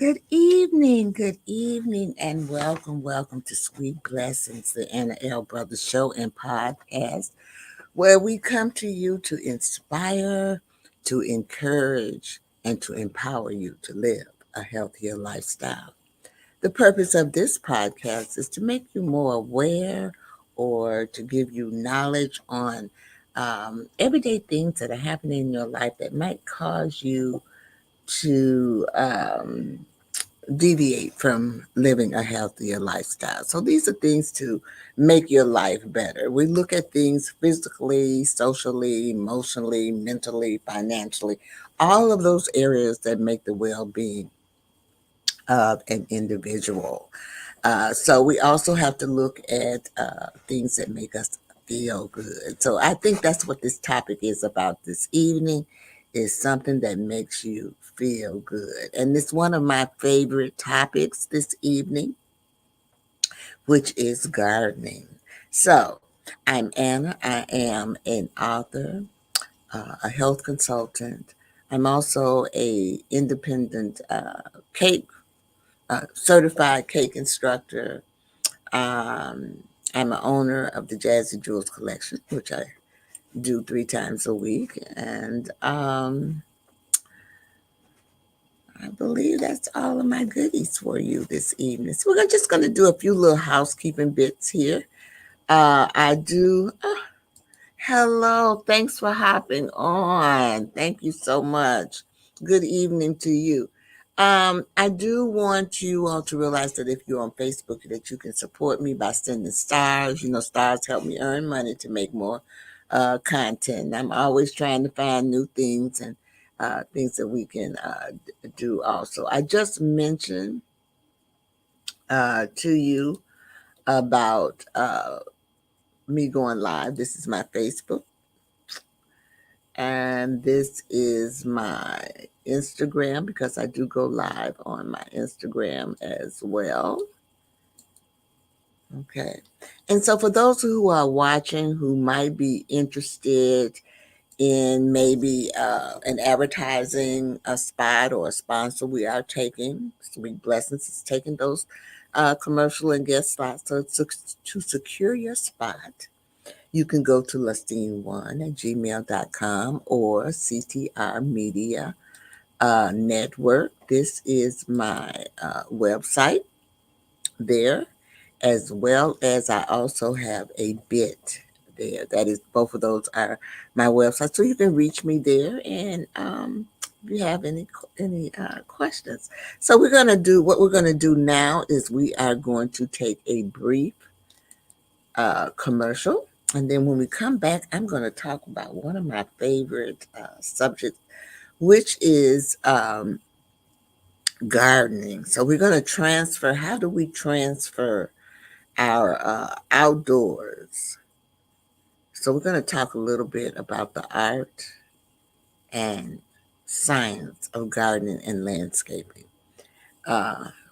Good evening, and welcome to Sweet Blessings, the Anna L. Brothers Show and Podcast, where we come to you to inspire, to encourage, and to empower you to live a healthier lifestyle. The purpose of this podcast is to make you more aware or to give you knowledge on everyday things that are happening in your life that might cause you to deviate from living a healthier lifestyle. So these are things to make your life better. We look at things physically, socially, emotionally, mentally, financially, all of those areas that make the well-being of an individual. So we also have to look at things that make us feel good. So I think that's what this topic is about this evening, is something that makes you feel good. And it's one of my favorite topics this evening, which is gardening. So I'm Anna. I am an author, a health consultant. I'm also a independent cake certified cake instructor. I'm an owner of the Jazzy Jewels collection, which I do 3 times a week. And I believe that's all of my goodies for you this evening. So we're just going to do a few little housekeeping bits here. I do. Hello. Thanks for hopping on. Thank you so much. Good evening to you. I do want you all to realize that if you're on Facebook, that you can support me by sending stars. Stars help me earn money to make more content. I'm always trying to find new things and things that we can do also. I just mentioned to you about me going live. This is my Facebook. And this is my Instagram, because I do go live on my Instagram as well. Okay. And so for those who are watching who might be interested in maybe an advertising a spot or a sponsor, we are taking, Sweet Blessings is taking those commercial and guest slots. So to secure your spot, you can go to lustine1@gmail.com or CTR Media Network. This is my website there, as well as I also have a bit there. That is, both of those are my website. So you can reach me there, and if you have any questions. So what we're gonna do now is we are going to take a brief commercial. And then when we come back, I'm going to talk about one of my favorite subjects, which is gardening. So we're going to transfer. How do we transfer our outdoors? So we're going to talk a little bit about the art and science of gardening and landscaping,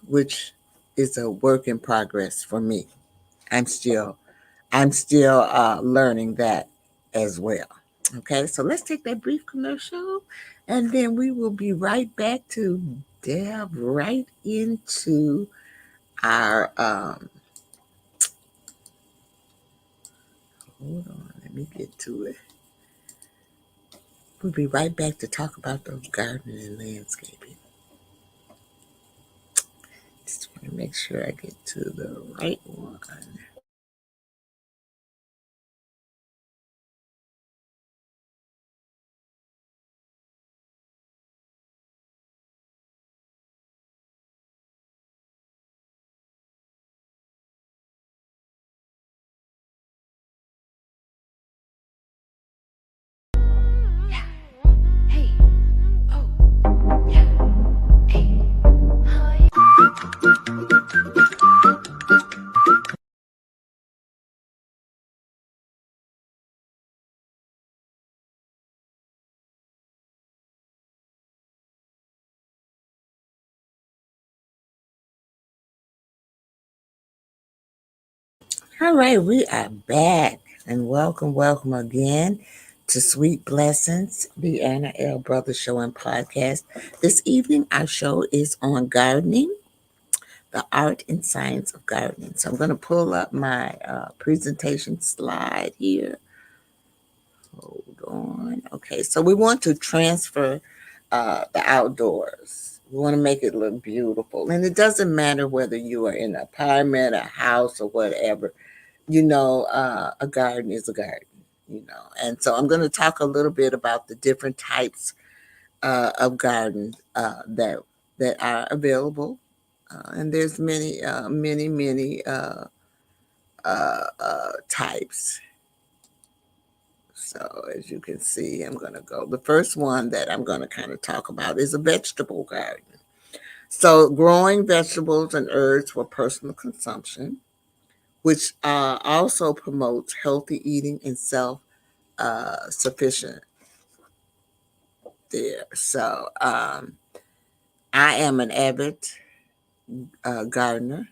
which is a work in progress for me. I'm still learning that as well. Okay, so let's take that brief commercial, and then we will be right back to delve right into our. Hold on, let me get to it. We'll be right back to talk about those gardening and landscaping. Just want to make sure I get to the right one. All right, we are back, and welcome again to Sweet Blessings, the Anna L. Brothers Show and Podcast. This evening, our show is on gardening, the art and science of gardening. So I'm going to pull up my presentation slide here. Hold on. Okay, so we want to transfer the outdoors. We want to make it look beautiful. And it doesn't matter whether you are in an apartment, a house, or whatever. A garden is a garden. And so I'm going to talk a little bit about the different types of gardens that are available. And there's many types. So as you can see, I'm going to go. The first one that I'm going to kind of talk about is a vegetable garden. So growing vegetables and herbs for personal consumption, which also promotes healthy eating and self-sufficient there. So I am an avid gardener,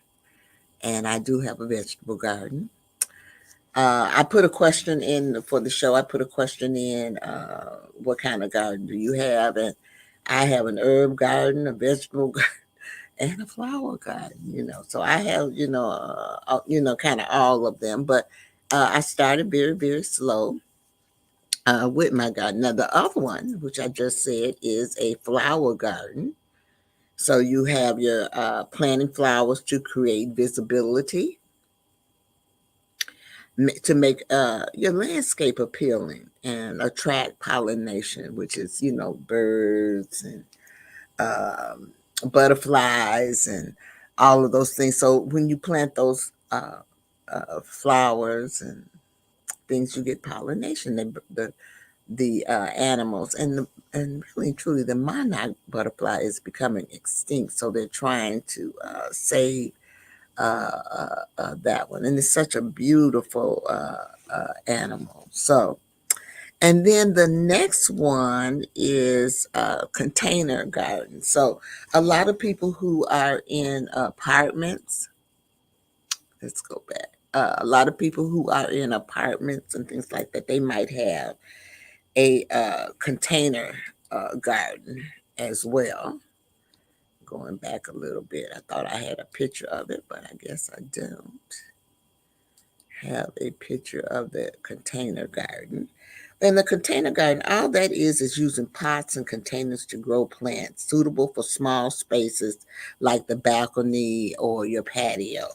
and I do have a vegetable garden. I put a question in for the show. I put a question in, what kind of garden do you have? And I have an herb garden, a vegetable garden, and a flower garden. So I have, kind of all of them. But I started very, very slow with my garden. Now, the other one, which I just said, is a flower garden. So you have your planting flowers to create visibility, to make your landscape appealing and attract pollination, which is, birds and butterflies and all of those things. So when you plant those flowers and things, you get pollination. The animals and really truly the monarch butterfly is becoming extinct, so they're trying to save that one, and it's such a beautiful animal. So, and then the next one is container gardens. So a lot of people who are in apartments, let's go back. A lot of people who are in apartments and things like that, they might have a container garden as well. Going back a little bit, I thought I had a picture of it, but I guess I don't have a picture of the container garden. In the container garden, all that is using pots and containers to grow plants suitable for small spaces like the balcony or your patio.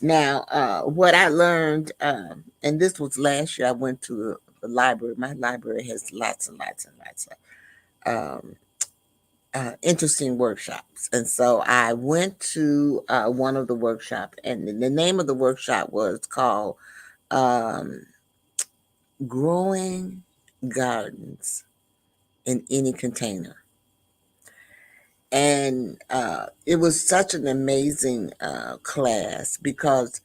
Now, what I learned, and this was last year, I went to the library. My library has lots and lots and lots of interesting workshops. And so I went to one of the workshops, and the name of the workshop was called um, Growing Gardens in Any Container. And it was such an amazing class because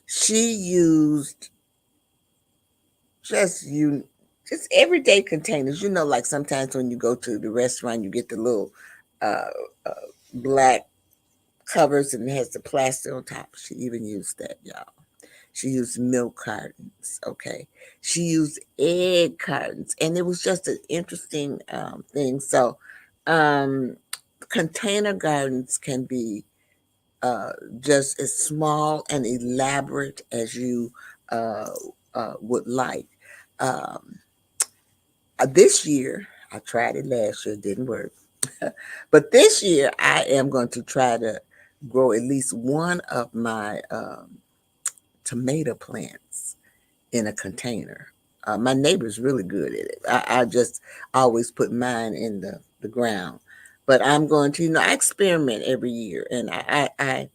she used just you just everyday containers. Like sometimes when you go to the restaurant, you get the little uh, uh, black covers and it has the plastic on top. She even used that, y'all. She used milk cartons. Okay, she used egg cartons, and it was just an interesting thing. So, um, container gardens can be uh, just as small and elaborate as you uh, would like. Um, this year, I tried it last year, it didn't work. But this year, I am going to try to grow at least one of my tomato plants in a container. My neighbor's really good at it. I just always put mine in the ground. But I'm going to, I experiment every year, and I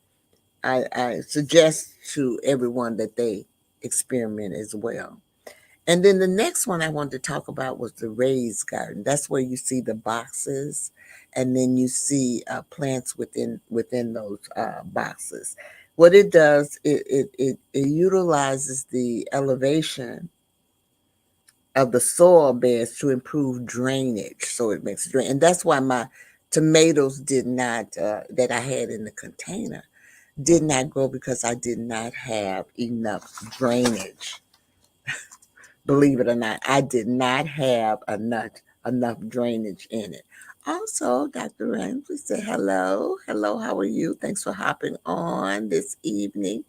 suggest to everyone that they experiment as well. And then the next one I wanted to talk about was the raised garden. That's where you see the boxes, and then you see plants within those boxes. What it does, it utilizes the elevation of the soil beds to improve drainage, so it makes drain. And that's why my tomatoes did not that I had in the container did not grow, because I did not have enough Believe it or not, I did not have enough drainage in it. Also, Dr. Ramsey said, hello. Hello, how are you? Thanks for hopping on this evening.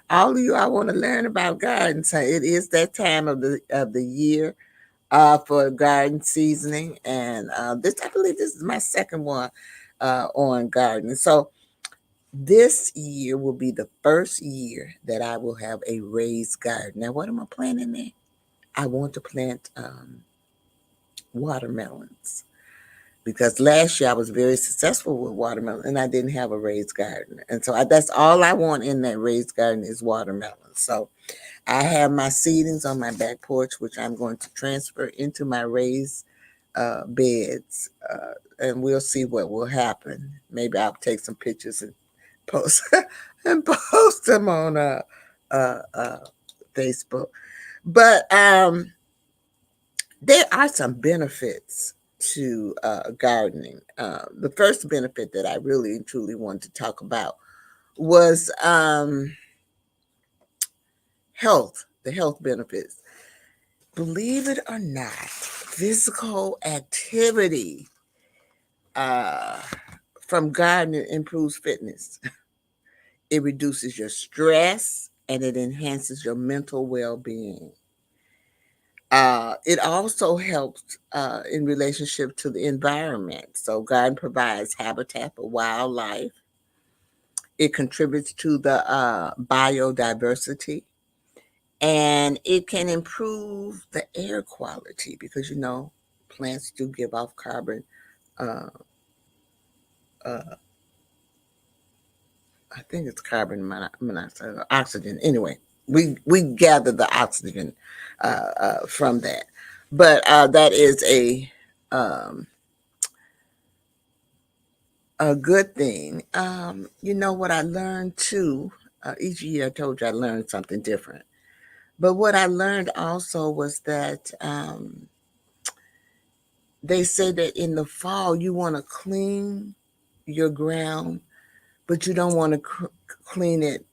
All of you, I want to learn about gardens. So it is that time of the year for garden seasoning. And this, I believe this is my second one on gardening. So this year will be the first year that I will have a raised garden. Now, what am I planting there? I want to plant watermelons because last year I was very successful with watermelon and I didn't have a raised garden. And so that's all I want in that raised garden is watermelons. So I have my seedings on my back porch, which I'm going to transfer into my raised beds. And we'll see what will happen. Maybe I'll take some pictures and post and post them on Facebook. But there are some benefits to gardening. The first benefit that I really and truly wanted to talk about was health, the health benefits. Believe it or not, physical activity uh, from gardening improves fitness. It reduces your stress and it enhances your mental well being. It also helps in relationship to the environment. So, garden provides habitat for wildlife. It contributes to the biodiversity, and it can improve the air quality because plants do give off carbon. Uh, uh, I think it's carbon monoxide, oxygen. Anyway, we gather the oxygen from that, but that is um, a good thing. What I learned too. Each year, I told you I learned something different. But what I learned also was that they say that in the fall you want to clean your ground, but you don't want to clean it.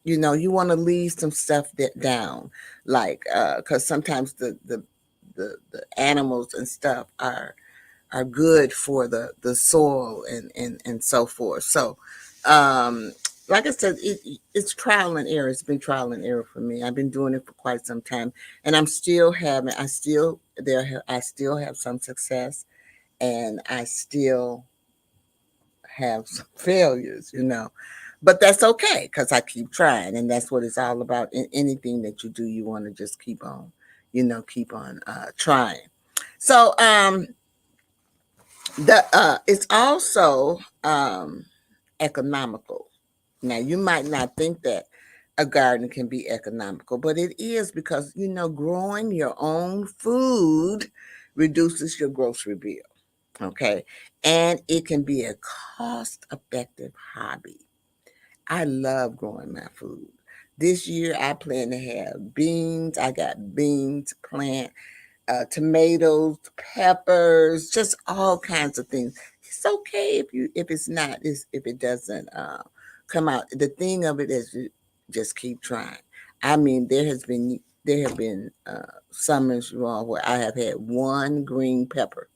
You want to leave some stuff that down, like because sometimes the animals and stuff are good for the soil and so forth. So, um, like I said, it's trial and error. It's been trial and error for me. I've been doing it for quite some time, and I'm still having. I still have some success, and I still have some failures. But that's okay because I keep trying, and that's what it's all about. In anything that you do, you want to just keep on trying. So, it's also economical. Now, you might not think that a garden can be economical, but it is because growing your own food reduces your grocery bill. Okay, and it can be a cost-effective hobby. I love growing my food. This year, I plan to have beans. I got beans plant, tomatoes, peppers, just all kinds of things. It's okay if it doesn't come out. The thing of it is you just keep trying. I mean, there have been summers wrong where I have had one green pepper,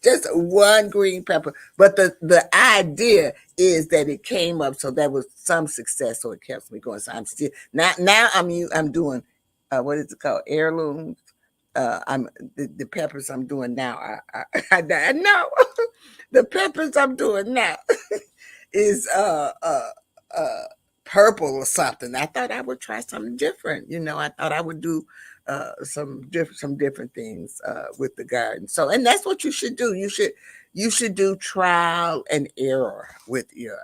just one green pepper. But the idea is that it came up, so that was some success, so it kept me going. So I'm still now I'm doing what is it called, heirlooms. I'm the peppers I'm doing now. I know the peppers I'm doing now is uh purple or something. I thought I would try something different. I thought I would do some different things with the garden. So, and that's what you should do. You should do trial and error with your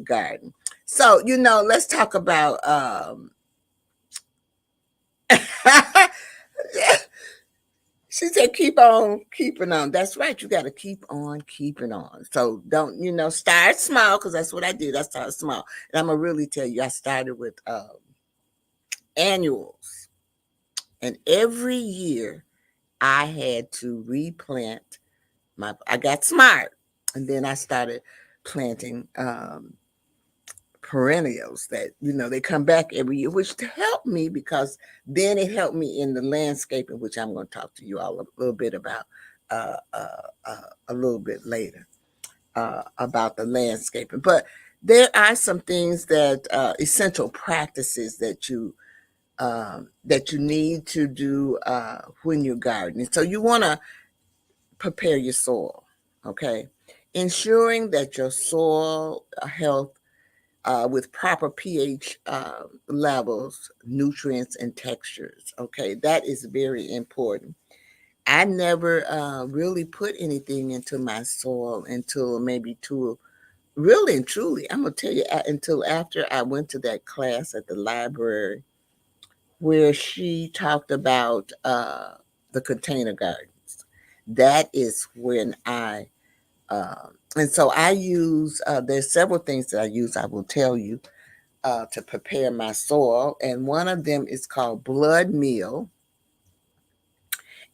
garden. So, let's talk about she said, keep on keeping on. That's right. You got to keep on keeping on. So don't, start small because that's what I did. I started small. And I'm going to really tell you, I started with annuals. And every year I had to replant I got smart. And then I started planting perennials that they come back every year, which to help me because then it helped me in the landscaping, which I'm going to talk to you all a little bit about a little bit later about the landscaping. But there are some things that essential practices that you need to do when you're gardening. So you want to prepare your soil, okay? Ensuring that your soil health with proper pH levels, nutrients, and textures. Okay, that is very important. I never really put anything into my soil until maybe really and truly, I'm going to tell you, until after I went to that class at the library where she talked about the container gardens. That is when and so I use, there's several things that I use, I will tell you to prepare my soil, and one of them is called blood meal.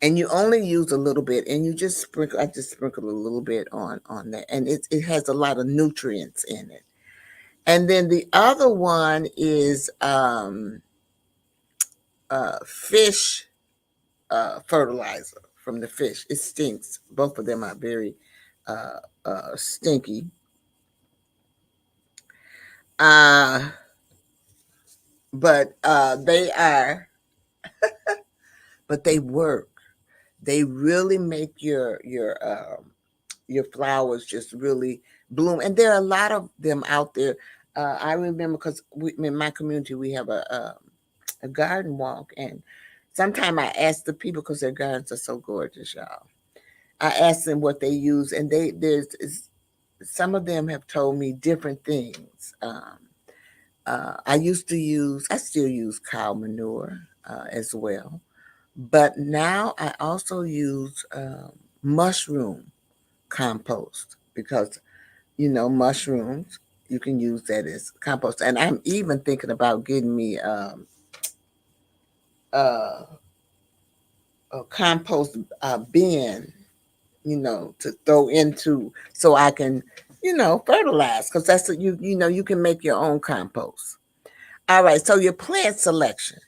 And you only use a little bit, and you just sprinkle. I just sprinkle a little bit on that, and it has a lot of nutrients in it. And then the other one is fish fertilizer from the fish. It stinks. Both of them are very stinky. Uh, but they work. They really make your flowers just really bloom. And there are a lot of them out there. I remember because in my community we have a garden walk, and sometimes I ask the people because their gardens are so gorgeous, y'all. I ask them what they use, and some of them have told me different things. I still use cow manure as well, but now I also use mushroom compost because mushrooms you can use that as compost, and I'm even thinking about getting me uh, a compost bin, to throw into so I can fertilize because that's what you can make your own compost. All right, so your plant selection.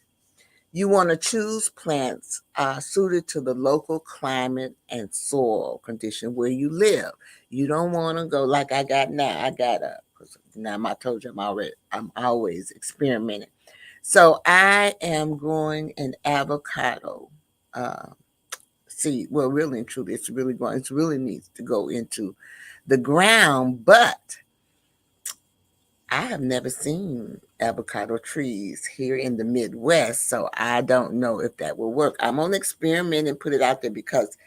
You want to choose plants suited to the local climate and soil condition where you live. You don't want to go like I got now. Because now I told you I'm always experimenting. So I am growing an avocado uh, seed. Well, really and truly, it's really needs to go into the ground, but I have never seen avocado trees here in the Midwest, so I don't know if that will work. I'm going to experiment and put it out there because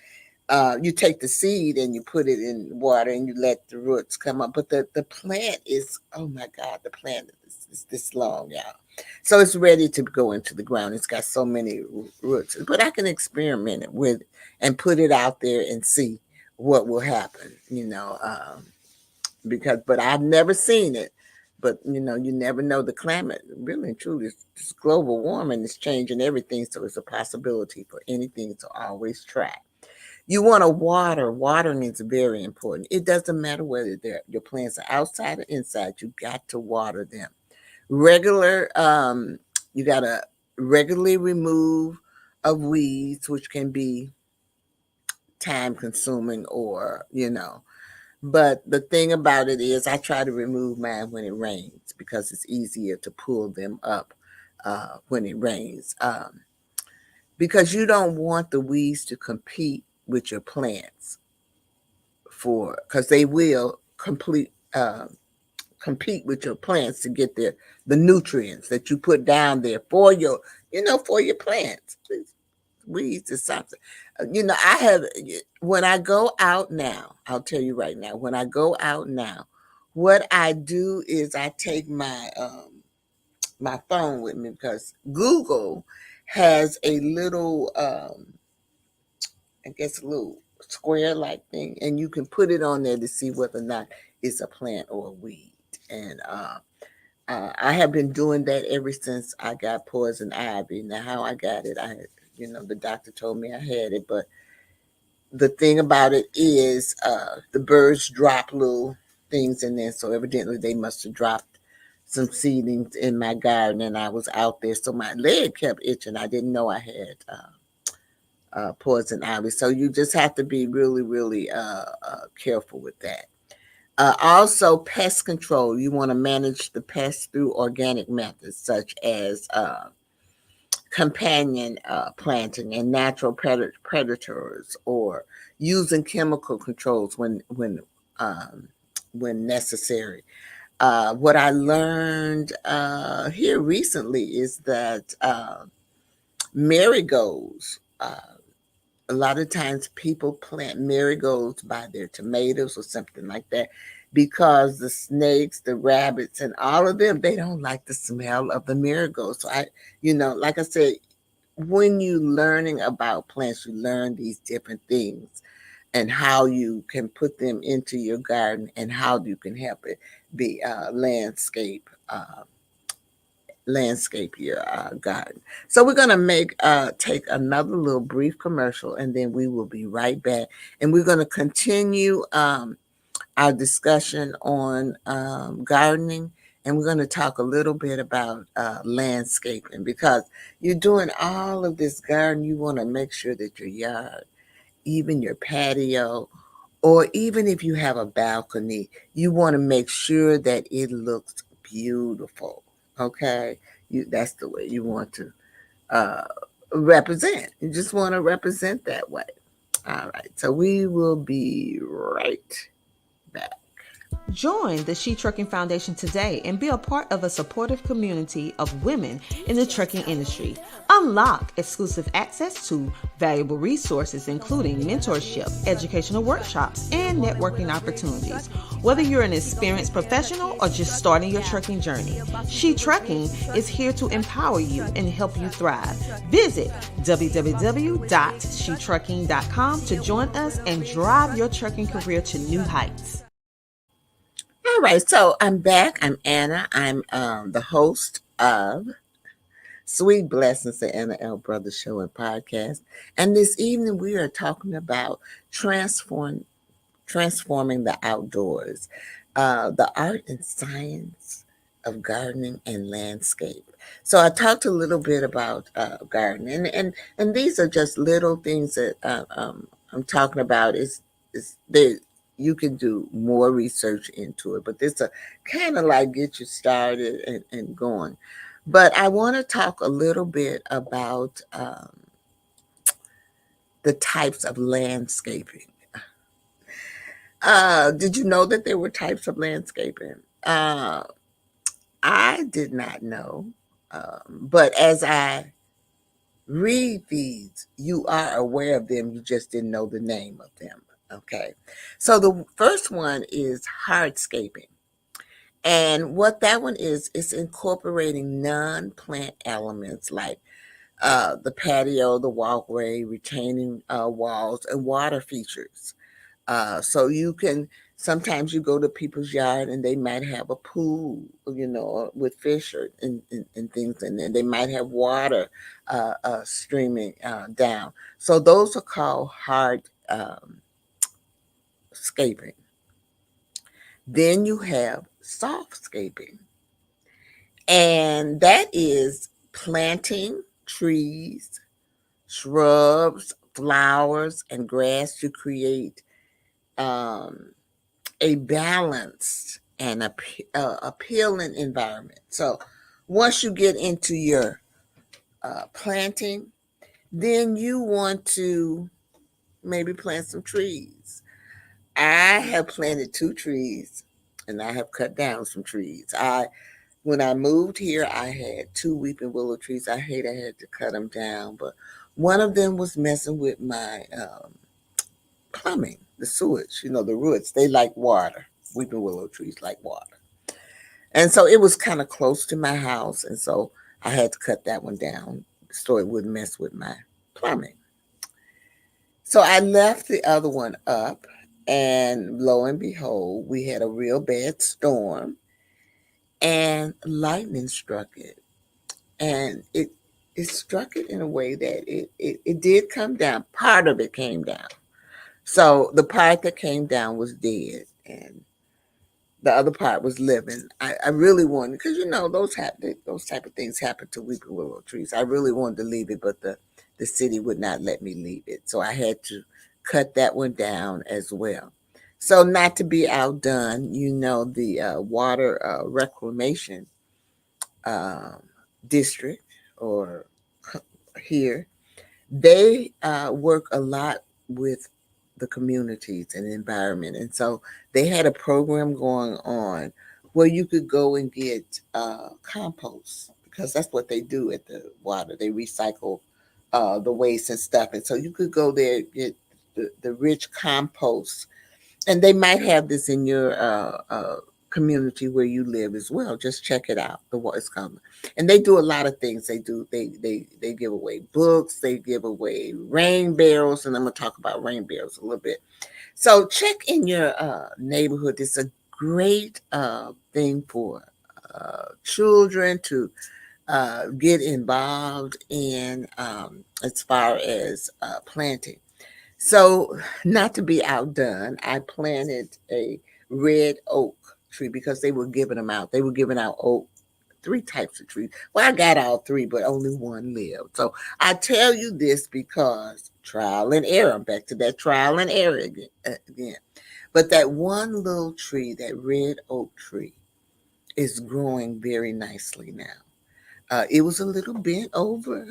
you take the seed and you put it in water and you let the roots come up. But the plant is, oh my God, the plant is this long, y'all. So it's ready to go into the ground. It's got so many roots. But I can experiment it with and put it out there and see what will happen, but I've never seen it. But you never know. The climate, really and truly, this global warming is changing everything. So it's a possibility for anything to always try. You want to water. Watering is very important. It doesn't matter whether your plants are outside or inside. You got to water them. You got to regularly remove of weeds, which can be time consuming or. But the thing about it is, I try to remove mine when it rains because it's easier to pull them up when it rains. Because you don't want the weeds to compete with your plants because they will compete with your plants to get the nutrients that you put down there for your plants. Weeds is something. I have when I go out now. I'll tell you right now. When I go out now, what I do is I take my phone with me because Google has a little I guess a little square like thing, and you can put it on there to see whether or not it's a plant or a weed. And I have been doing that ever since I got poison ivy. Now, how I got it, the doctor told me I had it, but the thing about it is the birds drop little things in there, so evidently they must have dropped some seedlings in my garden, and I was out there, so my leg kept itching. I didn't know I had poison ivy, so you just have to be really, really careful with that. Also, pest control. You want to manage the pests through organic methods such as companion planting and natural predators, or using chemical controls when necessary. What I learned here recently is that marigolds. A lot of times people plant marigolds by their tomatoes or something like that because the snakes, the rabbits, and all of them, they don't like the smell of the marigolds. So like I said, when you learning about plants, you learn these different things and how you can put them into your garden and how you can help it be landscape your garden. So we're gonna take another little brief commercial, and then we will be right back. And we're gonna continue our discussion on gardening, and we're gonna talk a little bit about landscaping, because you're doing all of this garden. You want to make sure that your yard, even your patio, or even if you have a balcony, you want to make sure that it looks beautiful. Okay, that's the way you want to uh, represent. You just want to represent that way. All right, so we will be right back. Join the She Trucking Foundation today and be a part of a supportive community of women in the trucking industry. Unlock exclusive access to valuable resources, including mentorship, educational workshops, and networking opportunities. Whether you're an experienced professional or just starting your trucking journey, She Trucking is here to empower you and help you thrive. Visit www.shetrucking.com to join us and drive your trucking career to new heights. All right, so I'm back. I'm Anna. I'm the host of Sweet Blessings, the Anna L. Brothers Show and Podcast. And this evening we are talking about transforming the outdoors, the art and science of gardening and landscape. So I talked a little bit about gardening, and these are just little things that I'm talking about. Is there You can do more research into it, but this kind of like get you started and going. But I want to talk a little bit about the types of landscaping. Did you know that there were types of landscaping? I did not know. But as I read these, you are aware of them. You just didn't know the name of them. Okay. So the first one is hardscaping. And what that one is incorporating non-plant elements like the patio, the walkway, retaining walls, and water features. So you can sometimes you go to people's yard and they might have a pool, with fish and things in there. They might have water streaming down. So those are called hard scaping. Then you have soft scaping, and that is planting trees, shrubs, flowers, and grass to create um, a balanced and appealing environment. So once you get into your planting, then you want to maybe plant some trees. I have planted 2 trees, and I have cut down some trees. When I moved here, I had 2 weeping willow trees. I hate I had to cut them down, but one of them was messing with my plumbing, the sewage, the roots. They like water. Weeping willow trees like water. And so it was kind of close to my house. And so I had to cut that one down so it wouldn't mess with my plumbing. So I left the other one up. And lo and behold, we had a real bad storm and lightning struck it. And it struck it in a way that it did come down. Part of it came down. So the part that came down was dead. And The other part was living. I really wanted, because those type of things happen to weeping willow trees. I really wanted to leave it, but the city would not let me leave it, so I had to cut that one down as well. So not to be outdone, the water reclamation um, district or here, they work a lot with the communities and the environment. And so they had a program going on where you could go and get compost, because that's what they do at the water. They recycle the waste and stuff. And so you could go there, get the rich compost, and they might have this in your community where you live as well. Just check it out. The what is coming, and they do a lot of things. They give away books. They give away rain barrels, and I'm gonna talk about rain barrels a little bit. So check in your neighborhood. It's a great thing for children to get involved in, as far as planting. So, not to be outdone, I planted a red oak tree because they were giving them out. They were giving out oak, three types of trees. Well, I got all three, but only one lived. So I tell you this because trial and error. I'm back to that trial and error again. But that one little tree, that red oak tree, is growing very nicely now. It was a little bent over,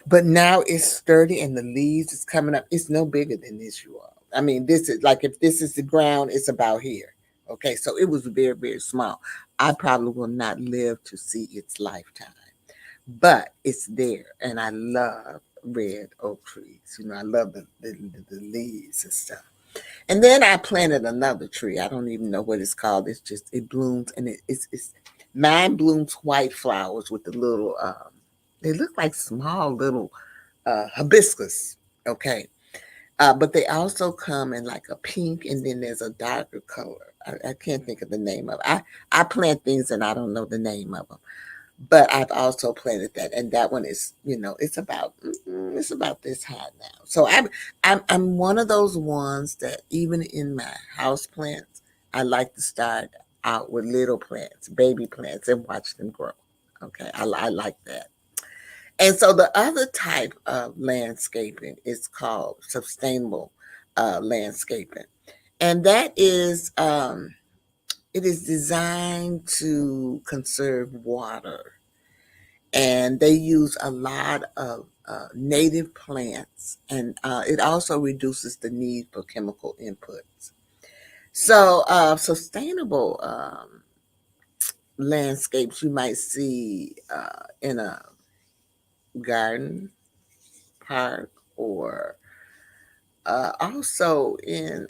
but now it's sturdy and the leaves is coming up. It's no bigger than this, you all. I mean, this is like, if this is the ground, it's about here. Okay, so it was very, very small. I probably will not live to see its lifetime, but it's there, and I love red oak trees. I love the leaves and stuff. And then I planted another tree. I don't even know what it's called. It's just, it blooms, and it's mine blooms white flowers with the little they look like small little hibiscus. Okay. But they also come in like a pink, and then there's a darker color. I can't think of the name of it. I plant things and I don't know the name of them. But I've also planted that, and that one is, it's about this high now. So I'm one of those ones that even in my house plants, I like to start out with little plants, baby plants, and watch them grow. Okay, I like that. And so the other type of landscaping is called sustainable landscaping, and that is it is designed to conserve water, and they use a lot of native plants, and it also reduces the need for chemical inputs. So, sustainable landscapes you might see in a garden, park, or also in,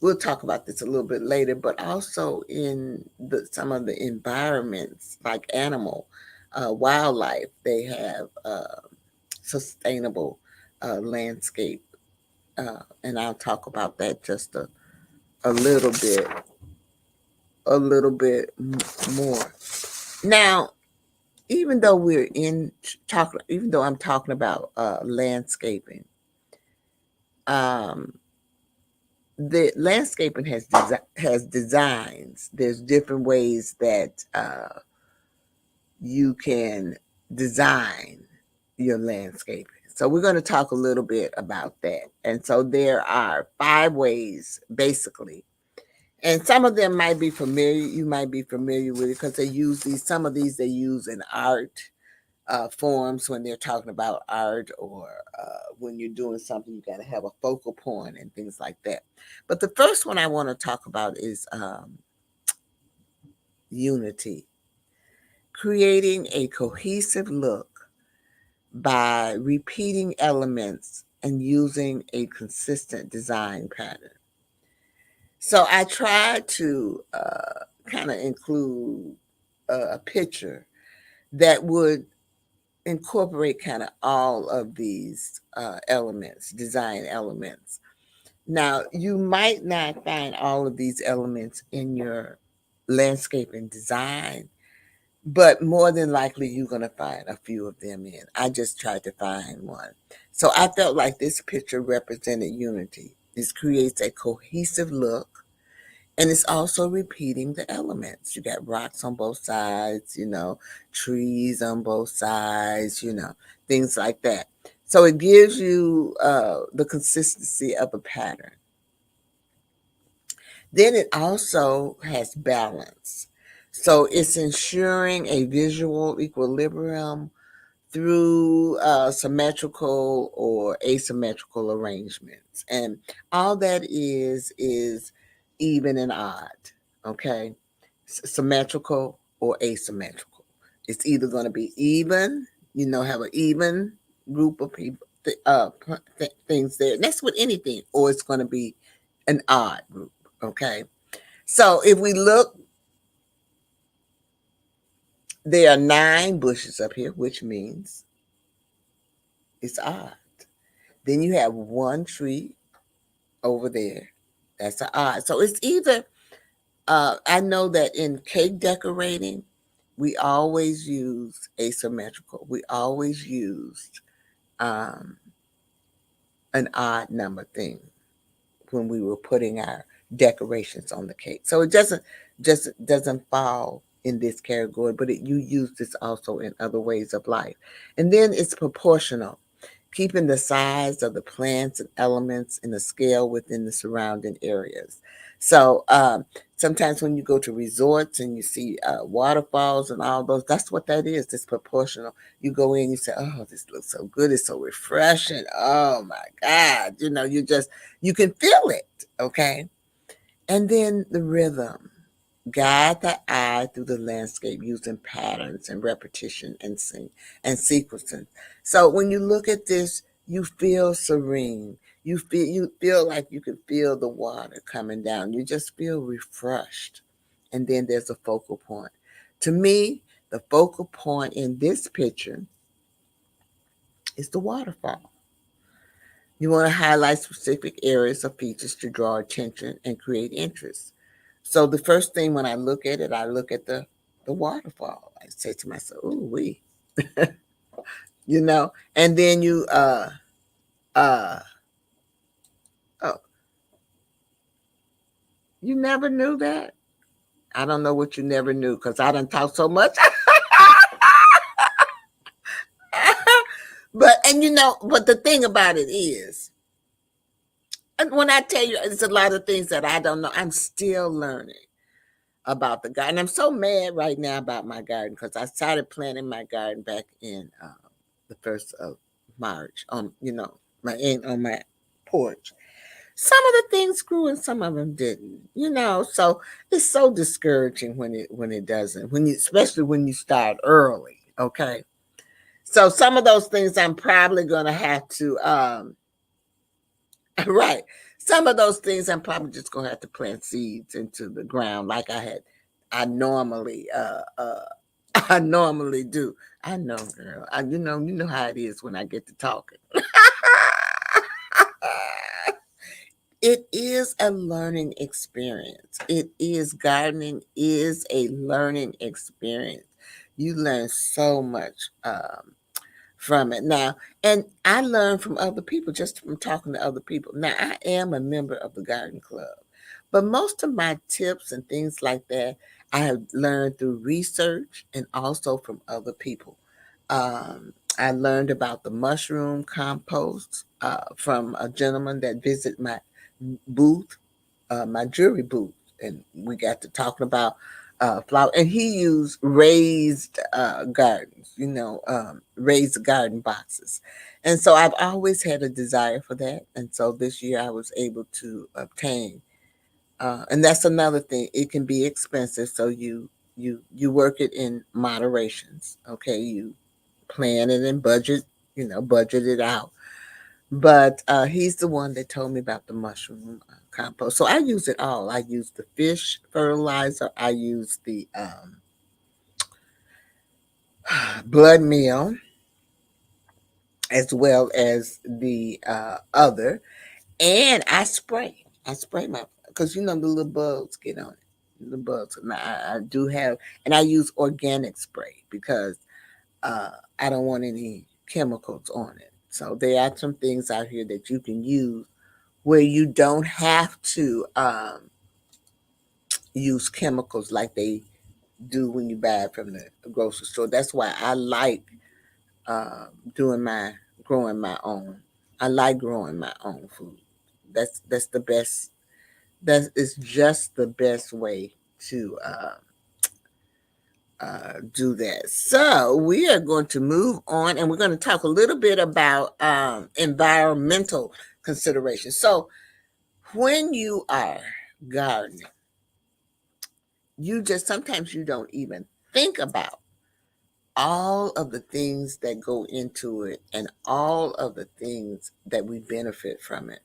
we'll talk about this a little bit later, but also in some of the environments like wildlife, they have sustainable landscape, and I'll talk about that just a little bit, more. Now, even though even though I'm talking about landscaping, um, the landscaping has designs. There's different ways that you can design your landscaping. So we're going to talk a little bit about that. And so there are 5 ways, basically, and some of them might be familiar. You might be familiar with it because they use these. Some of these they use in art forms when they're talking about art, or when you're doing something, you got to have a focal point and things like that. But the first one I want to talk about is unity, creating a cohesive look by repeating elements and using a consistent design pattern. So I try to kind of include a picture that would incorporate kind of all of these elements, design elements. Now, you might not find all of these elements in your landscape and design, but more than likely you're going to find a few of them in. I just tried to find one. So I felt like this picture represented unity. It creates a cohesive look, and it's also repeating the elements. You got rocks on both sides, trees on both sides, things like that. So it gives you the consistency of a pattern. Then it also has balance. So it's ensuring a visual equilibrium through symmetrical or asymmetrical arrangements. And all that is even and odd, okay? Symmetrical or asymmetrical. It's either going to be even, have an even group of people, things there. And that's with anything, or it's going to be an odd group, okay? So if we look, there are 9 bushes up here, which means it's odd. Then you have one tree over there. That's an odd. So it's either, I know that in cake decorating, we always used asymmetrical. We always used um, an odd number thing when we were putting our decorations on the cake. So it doesn't just doesn't fall in this category, but you use this also in other ways of life. And then it's proportional, keeping the size of the plants and elements in a scale within the surrounding areas. So sometimes when you go to resorts and you see waterfalls and all those, that's what that is. It's proportional. You go in, you say, "Oh, this looks so good. It's so refreshing. Oh my God!" You can feel it. Okay, and then the rhythm. Guide the eye through the landscape using patterns and repetition and sequencing. So when you look at this, you feel serene. You feel like you can feel the water coming down. You just feel refreshed. And then there's a focal point. To me, the focal point in this picture is the waterfall. You want to highlight specific areas or features to draw attention and create interest. So the first thing when I look at it, I look at the waterfall. I say to myself, "Ooh, wee," and then uh oh, you never knew that? I don't know what you never knew because I done talk so much. But the thing about it is, and when I tell you, it's a lot of things that I don't know. I'm still learning about the garden. I'm so mad right now about my garden because I started planting my garden back in the 1st of March on my porch. Some of the things grew and some of them didn't. So it's so discouraging when it doesn't. Especially when you start early. Okay, so some of those things I'm probably gonna have to right. Some of those things I'm probably just gonna have to plant seeds into the ground like I normally I normally do. I know, girl. You know how it is when I get to talking. It is a learning experience. It is gardening is a learning experience. You learn so much from it now, and I learn from other people just from talking to other people. Now I am a member of the garden club, but most of my tips and things like that I have learned through research and also from other people. I learned about the mushroom compost from a gentleman that visited my booth, my jewelry booth, and we got to talking about flower. And he used raised gardens, raised garden boxes. And so I've always had a desire for that. And so this year I was able to obtain. And that's another thing. It can be expensive, so you work it in moderations. Okay, you plan it and budget it out. But he's the one that told me about the mushroom compost. So I use it all. I use the fish fertilizer. I use the blood meal as well as the other. And I spray. I spray my, because the little bugs get on it. The bugs. Now I do have, and I use organic spray because uh, I don't want any chemicals on it. So there are some things out here that you can use where you don't have to use chemicals like they do when you buy it from the grocery store. That's why I like uh, doing my growing my own. I like growing my own food. That's the best. That is just the best way to do that. So we are going to move on, and we're going to talk a little bit about environmental considerations. So when you are gardening, you just sometimes you don't even think about all of the things that go into it and all of the things that we benefit from it.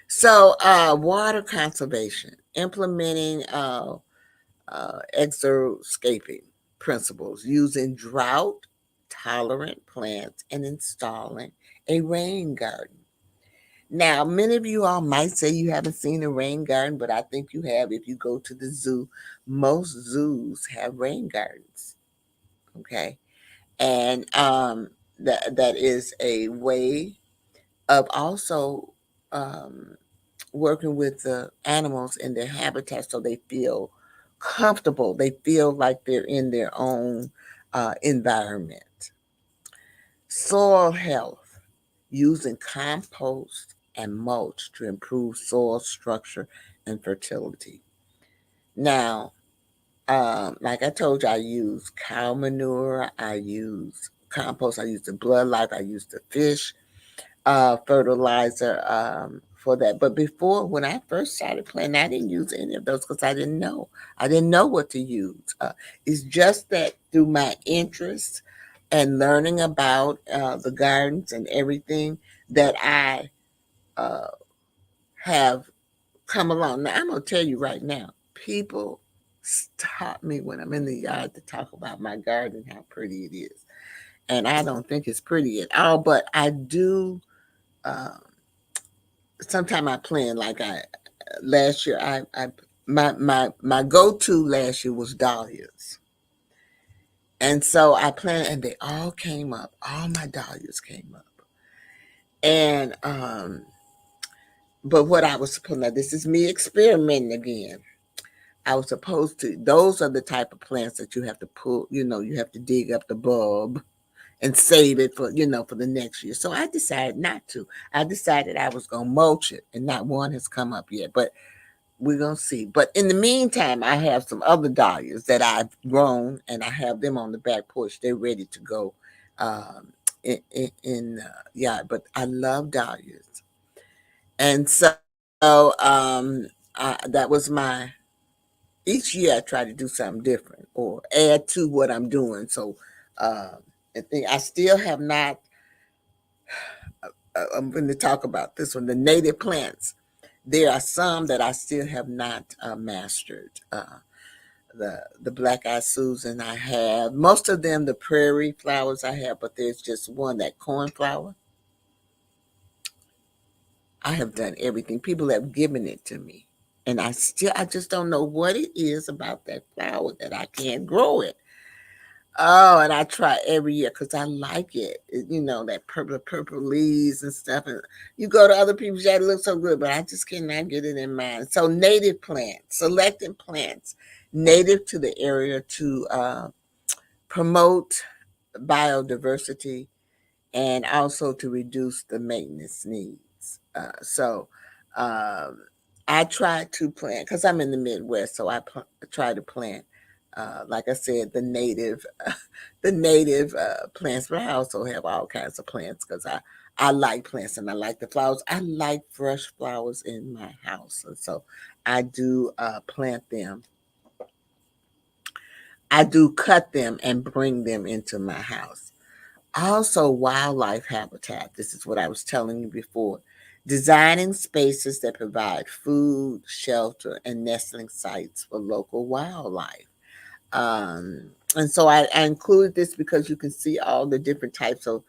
So, water conservation, implementing exerscaping principles, using drought tolerant plants, and installing a rain garden. Now, many of you all might say you haven't seen a rain garden, but I think you have if you go to the zoo. Most zoos have rain gardens. Okay. And that is a way of also um, working with the animals in their habitat so they feel comfortable. They feel like they're in their own environment. Soil health, using compost and mulch to improve soil structure and fertility. Now, like I told you, I use cow manure, I use compost, I use the blood life, I use the fish fertilizer for that. But before, when I first started planting, I didn't use any of those because I didn't know. I didn't know what to use. It's just that through my interest and learning about the gardens and everything that I uh, have come along. Now, I'm going to tell you right now, people stop me when I'm in the yard to talk about my garden, how pretty it is. And I don't think it's pretty at all, but I do. Uh, Sometimes I plan like I last year. I my go to last year was dahlias, and so I planted, and they all came up. All my dahlias came up, and but what I was supposed now this is me experimenting again. I was supposed to. Those are the type of plants that you have to pull. You have to dig up the bulb and save it for for the next year. So I decided not to. I decided I was gonna mulch it, and not one has come up yet. But we're gonna see. But in the meantime, I have some other dahlias that I've grown, and I have them on the back porch. They're ready to go in yeah. But I love dahlias, and so that was my each year I try to do something different or add to what I'm doing. So um, I still have not. I'm going to talk about this one. The native plants. There are some that I still have not mastered. The black eyed Susan I have. Most of them the prairie flowers I have, but there's just one that cornflower. I have done everything. People have given it to me. And I just don't know what it is about that flower that I can't grow it. Oh, and I try every year because I like it. That purple leaves and stuff. And you go to other people's yard, it looks so good, but I just cannot get it in mine. So native plants, selecting plants native to the area to promote biodiversity and also to reduce the maintenance needs. So um, I try to plant because I'm in the Midwest, so I try to plant. Like I said, the native plants, but I also have all kinds of plants because I like plants and I like the flowers. I like fresh flowers in my house, and so I do plant them. I do cut them and bring them into my house. Also, wildlife habitat. This is what I was telling you before. Designing spaces that provide food, shelter, and nesting sites for local wildlife. Um, and so I included this because you can see all the different types of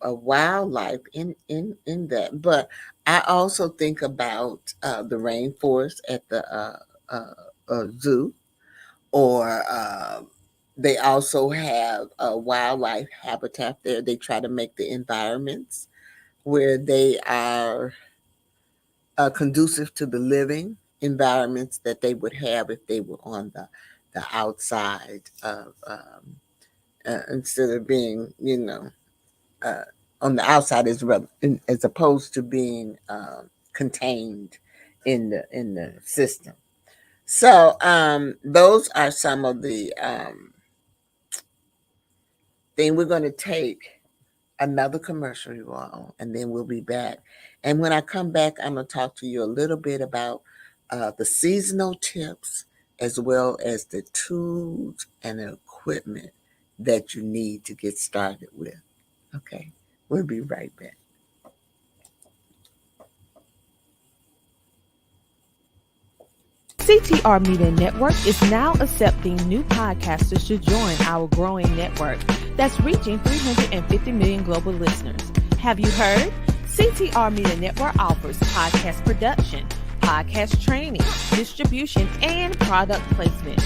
wildlife in that. But I also think about the rainforest at the zoo, or they also have a wildlife habitat there. They try to make the environments where they are. conducive to the living environments that they would have if they were on the outside of instead of being, uh, on the outside as opposed to being contained in the system. So those are some of the things. We're going to take another commercial, you all, and then we'll be back. And when I come back, I'm going to talk to you a little bit about the seasonal tips as well as the tools and the equipment that you need to get started with. Okay, we'll be right back. CTR Media Network is now accepting new podcasters to join our growing network that's reaching 350 million global listeners. Have you heard? CTR Media Network offers podcast production, podcast training, distribution, and product placement.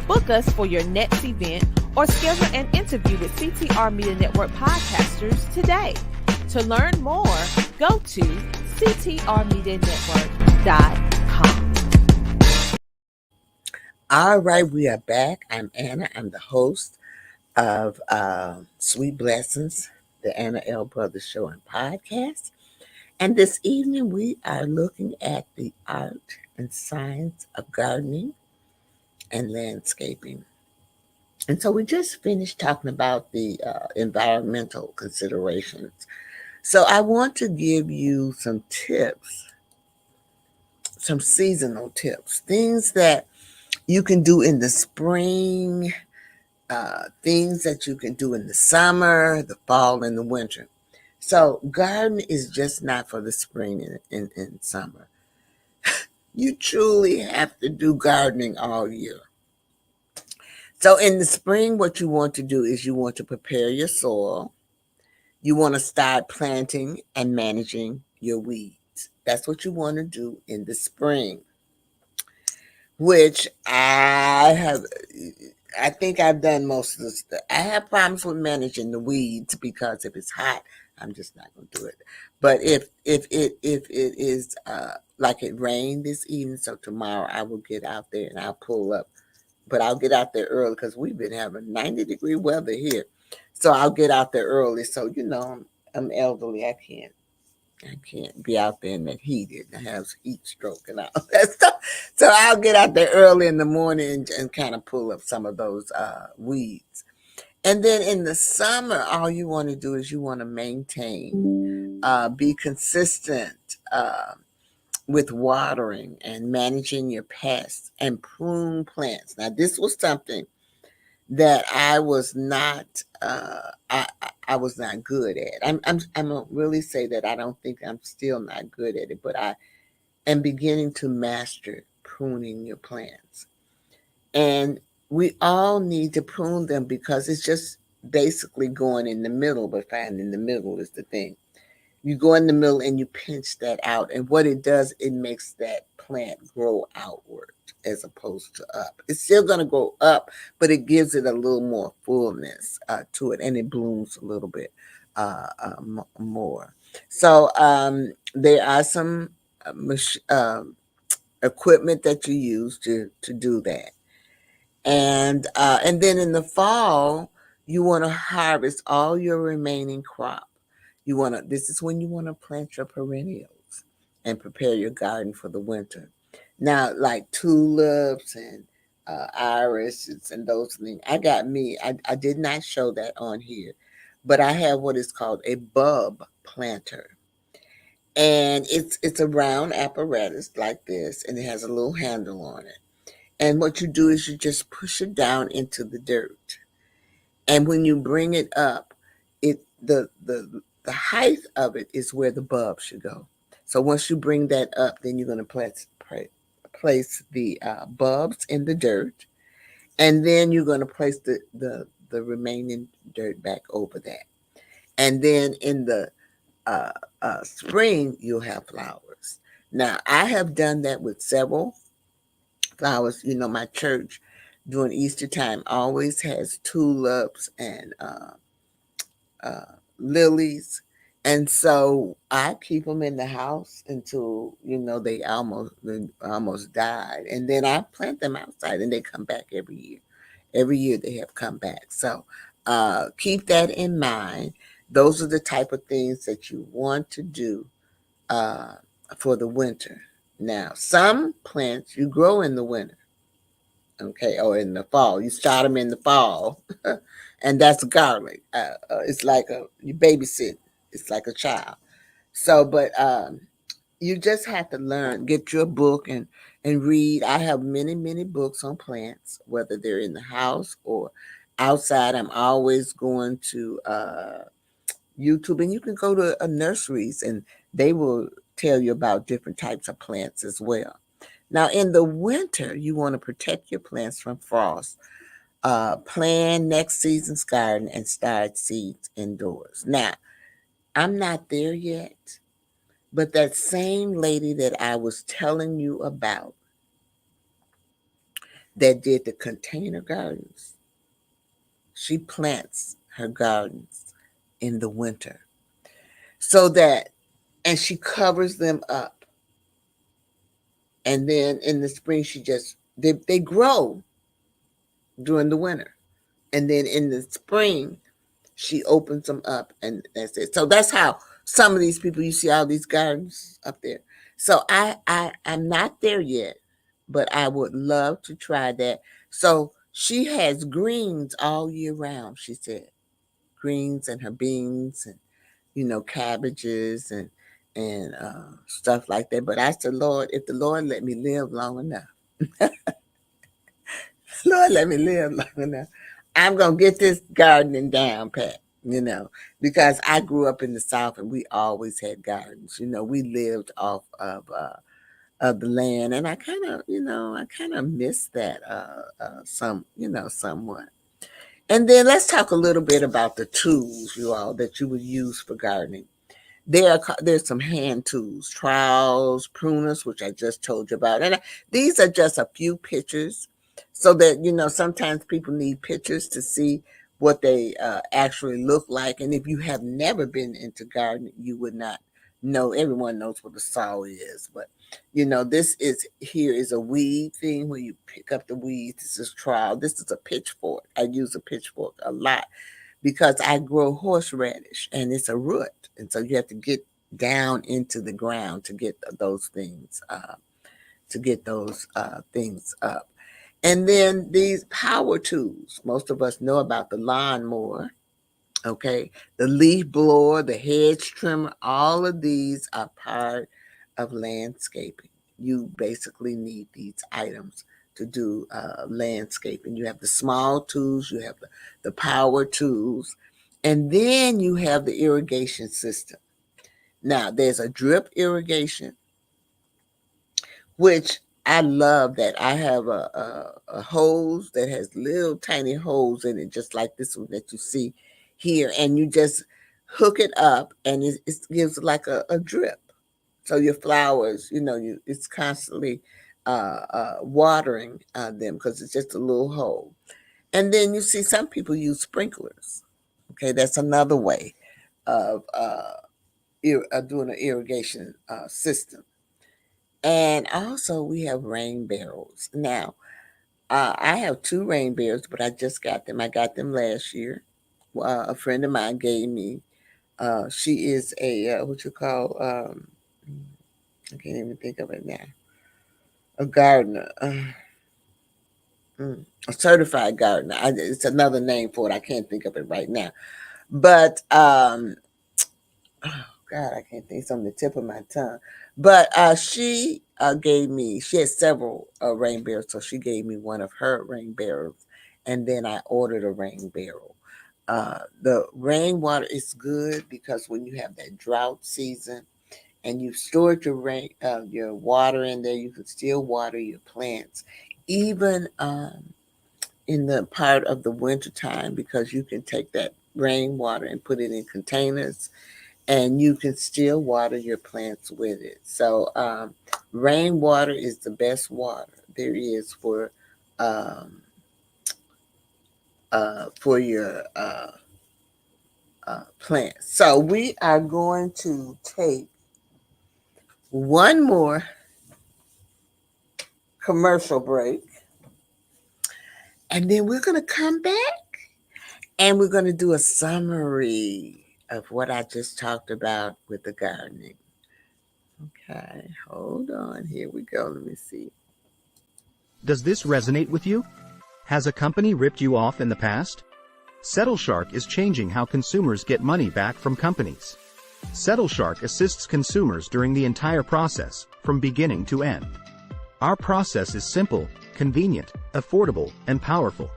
Book us for your next event or schedule an interview with CTR Media Network podcasters today. To learn more, go to ctrmedianetwork.com. All right, we are back. I'm Anna. I'm the host of Sweet Blessings, the Anna L. Brothers Show and Podcast. And this evening we are looking at the art and science of gardening and landscaping. And so we just finished talking about the environmental considerations. So I want to give you some tips, some seasonal tips, things that you can do in the spring, things that you can do in the summer, the fall, and the winter. So garden is just not for the spring and summer. You truly have to do gardening all year. So in the spring, what you want to do is you want to prepare your soil. You want to start planting and managing your weeds. That's what you want to do in the spring, which I think I've done most of the stuff. I have problems with managing the weeds because if it's hot, I'm just not going to do it. But if it is like it rained this evening, so tomorrow I will get out there and I'll pull up. But I'll get out there early because we've been having 90-degree weather here. So I'll get out there early. So I'm elderly. I can't be out there in that heat and have heat stroke and all that stuff. So I'll get out there early in the morning and kind of pull up some of those weeds. And then in the summer, all you want to do is you want to maintain, be consistent with watering and managing your pests and prune plants. Now, this was something that I was not I was not good at. I'm gonna really say that I don't think I'm still not good at it, but I am beginning to master pruning your plants. And we all need to prune them because it's just basically going in the middle, but finding the middle is the thing. You go in the middle and you pinch that out, and what it does, it makes that plant grow outward as opposed to up. It's still going to grow up, but it gives it a little more fullness to it, and it blooms a little bit more. So there are some equipment that you use to do that. And then in the fall, you want to harvest all your remaining crop. This is when you want to plant your perennials and prepare your garden for the winter. Now, like tulips and irises and those things, I did not show that on here, but I have what is called a bulb planter. And it's a round apparatus like this, and it has a little handle on it. And what you do is you just push it down into the dirt. And when you bring it up, it the height of it is where the bulb should go. So once you bring that up, then you're going to place the bulbs in the dirt, and then you're going to place the remaining dirt back over that. And then in the spring, you'll have flowers. Now, I have done that with several flowers. My church during Easter time always has tulips and lilies, And so I keep them in the house until they almost died, and then I plant them outside, and they come back every year. Every year they have come back. So keep that in mind. Those are the type of things that you want to do uh, for the winter. Now, some plants you grow in the winter, okay, or in the fall. You start them in the fall, and that's garlic. It's like you babysit. It's like a child. So, but you just have to learn. Get your book and read. I have many books on plants, whether they're in the house or outside. I'm always going to YouTube, and you can go to nurseries, and they will tell you about different types of plants as well. Now, in the winter, you want to protect your plants from frost. Plan next season's garden and start seeds indoors. Now, I'm not there yet, but that same lady that I was telling you about that did the container gardens, she plants her gardens in the winter so that, and she covers them up. And then in the spring, they grow during the winter. And then in the spring, she opens them up, and that's it. So that's how some of these people, you see all these gardens up there. So I'm not there yet, but I would love to try that. So she has greens all year round, she said. Greens and her beans and cabbages and stuff like that. But I said, Lord, if the Lord let me live long enough, Lord, let me live long enough. I'm gonna get this gardening down pat, because I grew up in the South and we always had gardens. We lived off of the land, and I kind of miss that somewhat. And then let's talk a little bit about the tools, you all, that you would use for gardening. There's some hand tools, trowels, pruners, which I just told you about, and these are just a few pictures, so that sometimes people need pictures to see what they actually look like. And if you have never been into gardening, you would not know. Everyone knows what a saw is, but this is a weed thing where you pick up the weeds. This is trowel. This is a pitchfork. I use a pitchfork a lot because I grow horseradish and it's a root, and so you have to get down into the ground to get those things up. And then these power tools. Most of us know about the lawnmower, okay, the leaf blower, the hedge trimmer. All of these are part of landscaping. You basically need these items to do landscaping. You have the small tools, you have the power tools, and then you have the irrigation system. Now, there's a drip irrigation, which I love. That I have a hose that has little tiny holes in it, just like this one that you see here, and you just hook it up, and it gives like a drip. So your flowers, it's constantly watering them because it's just a little hole. And then you see some people use sprinklers. Okay, that's another way of doing an irrigation system. And also, we have rain barrels. Now, I have two rain barrels, but I just got them. I got them last year. A friend of mine gave me. She is a what you call. I can't even think of it now. A gardener, mm, a certified gardener. It's another name for it. I can't think of it right now. But oh God, I can't think. It's on the tip of my tongue. But she gave me. She had several rain barrels, so she gave me one of her rain barrels, and then I ordered a rain barrel. The rainwater is good because when you have that drought season and you've stored your water in there, you can still water your plants, even in the part of the winter time, because you can take that rainwater and put it in containers, and you can still water your plants with it. So rainwater is the best water there is for your plants. So we are going to take one more commercial break, and then we're going to come back and we're going to do a summary of what I just talked about with the gardening. Okay, hold on. Here we go. Let me see. Does this resonate with you? Has a company ripped you off in the past? SettleShark is changing how consumers get money back from companies. SettleShark assists consumers during the entire process, from beginning to end. Our process is simple, convenient, affordable, and powerful.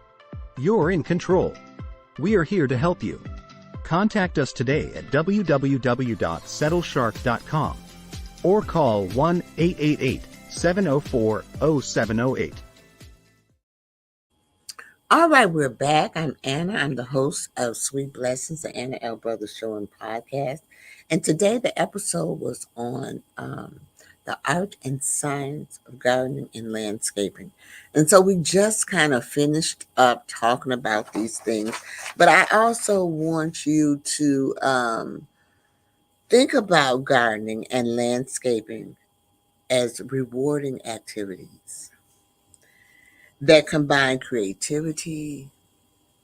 You're in control. We are here to help you. Contact us today at www.settleshark.com or call 1-888-704-0708. All right, we're back. I'm Anna. I'm the host of Sweet Blessings, the Anna L. Brothers Show and Podcast. And today the episode was on the art and science of gardening and landscaping. And so we just kind of finished up talking about these things. But I also want you to think about gardening and landscaping as rewarding activities that combine creativity,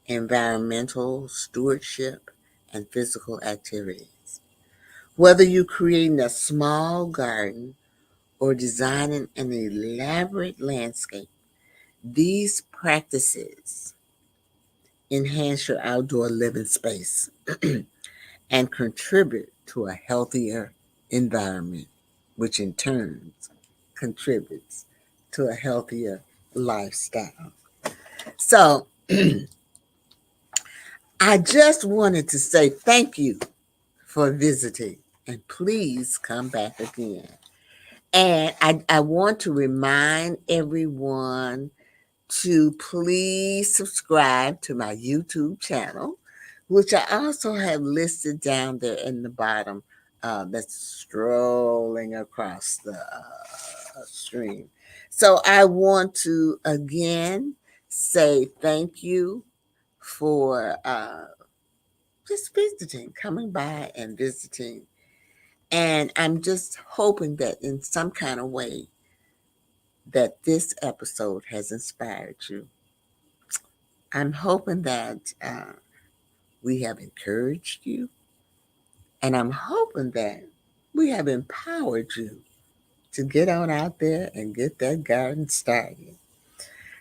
environmental stewardship, and physical activities. Whether you're creating a small garden or designing an elaborate landscape, these practices enhance your outdoor living space and contribute to a healthier environment, which in turn contributes to a healthier lifestyle. So, I just wanted to say thank you for visiting and please come back again. And I want to remind everyone to please subscribe to my YouTube channel, which I also have listed down there in the bottom, that's strolling across the stream. So I want to again say thank you for just visiting, coming by and visiting. And I'm just hoping that in some kind of way that this episode has inspired you. I'm hoping that we have encouraged you, and I'm hoping that we have empowered you to get on out there and get that garden started.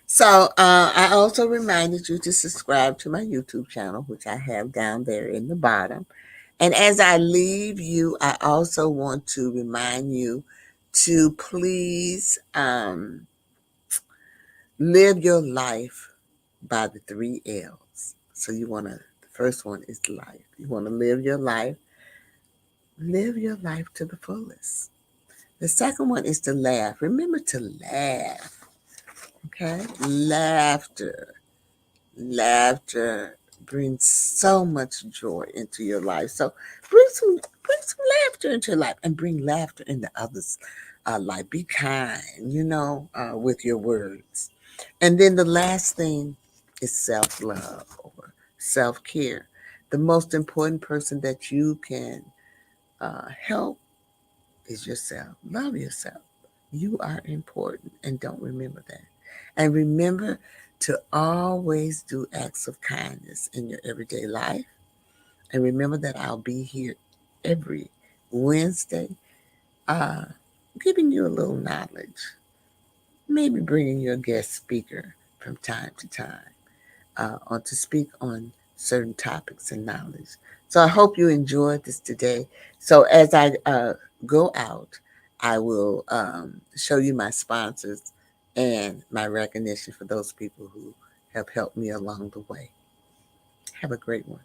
So I also reminded you to subscribe to my YouTube channel, which I have down there in the bottom. And as I leave you, I also want to remind you to please live your life by the 3 L's. So the first one is life. You want to live your life to the fullest. The second one is to laugh. Remember to laugh, okay? Laughter brings so much joy into your life. So bring some laughter into your life and bring laughter into others' life. Be kind, with your words. And then the last thing is self-love or self-care. The most important person that you can help is yourself. Love yourself. You are important, and don't remember that. And remember to always do acts of kindness in your everyday life. And remember that I'll be here every Wednesday, uh, giving you a little knowledge, maybe bringing you a guest speaker from time to time on to speak on certain topics and knowledge. So I hope you enjoyed this today. So as I go out, I will show you my sponsors and my recognition for those people who have helped me along the way. Have a great one.